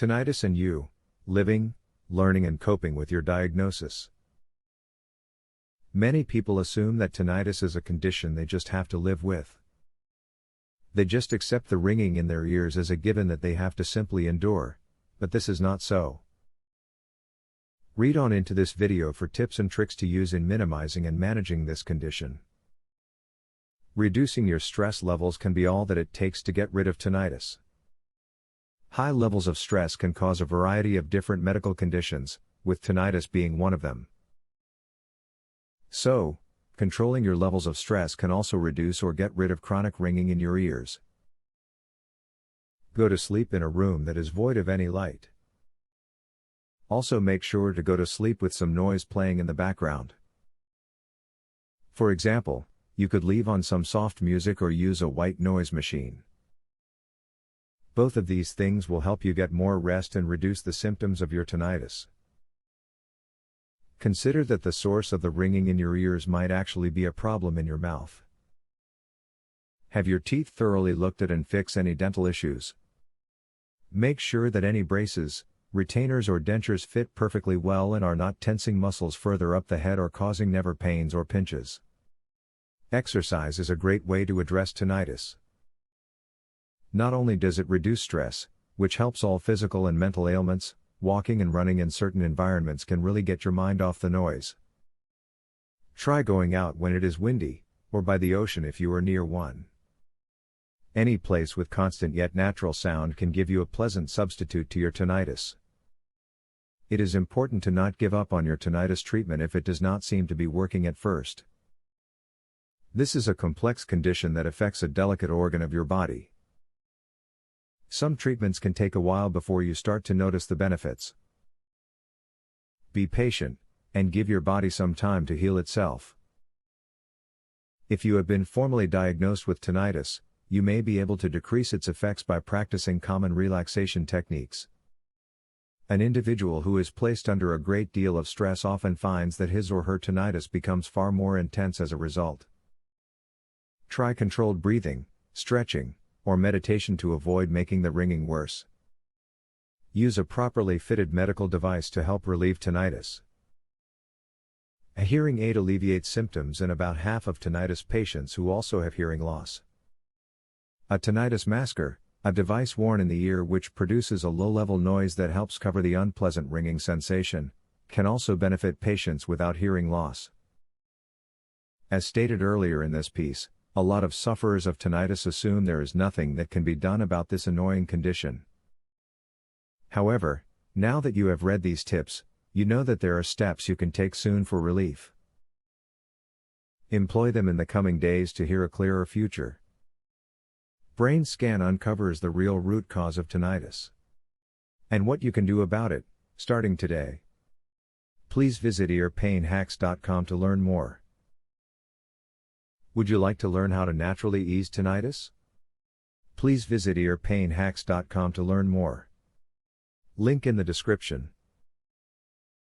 Tinnitus and You, Living, Learning and Coping with Your Diagnosis. Many people assume that tinnitus is a condition they just have to live with. They just accept the ringing in their ears as a given that they have to simply endure, but this is not so. Read on into this video for tips and tricks to use in minimizing and managing this condition. Reducing your stress levels can be all that it takes to get rid of tinnitus. High levels of stress can cause a variety of different medical conditions, with tinnitus being one of them. So, controlling your levels of stress can also reduce or get rid of chronic ringing in your ears. Go to sleep in a room that is void of any light. Also make sure to go to sleep with some noise playing in the background. For example, you could leave on some soft music or use a white noise machine. Both of these things will help you get more rest and reduce the symptoms of your tinnitus. Consider that the source of the ringing in your ears might actually be a problem in your mouth. Have your teeth thoroughly looked at and fix any dental issues. Make sure that any braces, retainers or dentures fit perfectly well and are not tensing muscles further up the head or causing never pains or pinches. Exercise is a great way to address tinnitus. Not only does it reduce stress, which helps all physical and mental ailments, walking and running in certain environments can really get your mind off the noise. Try going out when it is windy, or by the ocean if you are near one. Any place with constant yet natural sound can give you a pleasant substitute to your tinnitus. It is important to not give up on your tinnitus treatment if it does not seem to be working at first. This is a complex condition that affects a delicate organ of your body. Some treatments can take a while before you start to notice the benefits. Be patient, and give your body some time to heal itself. If you have been formally diagnosed with tinnitus, you may be able to decrease its effects by practicing common relaxation techniques. An individual who is placed under a great deal of stress often finds that his or her tinnitus becomes far more intense as a result. Try controlled breathing, stretching, or meditation to avoid making the ringing worse. Use a properly fitted medical device to help relieve tinnitus. A hearing aid alleviates symptoms in about half of tinnitus patients who also have hearing loss. A tinnitus masker, a device worn in the ear which produces a low-level noise that helps cover the unpleasant ringing sensation, can also benefit patients without hearing loss. As stated earlier in this piece, a lot of sufferers of tinnitus assume there is nothing that can be done about this annoying condition. However, now that you have read these tips, you know that there are steps you can take soon for relief. Employ them in the coming days to hear a clearer future. Brain scan uncovers the real root cause of tinnitus and what you can do about it, starting today. Please visit earpainhacks.com to learn more. Would you like to learn how to naturally ease tinnitus? Please visit earpainhacks.com to learn more. Link in the description.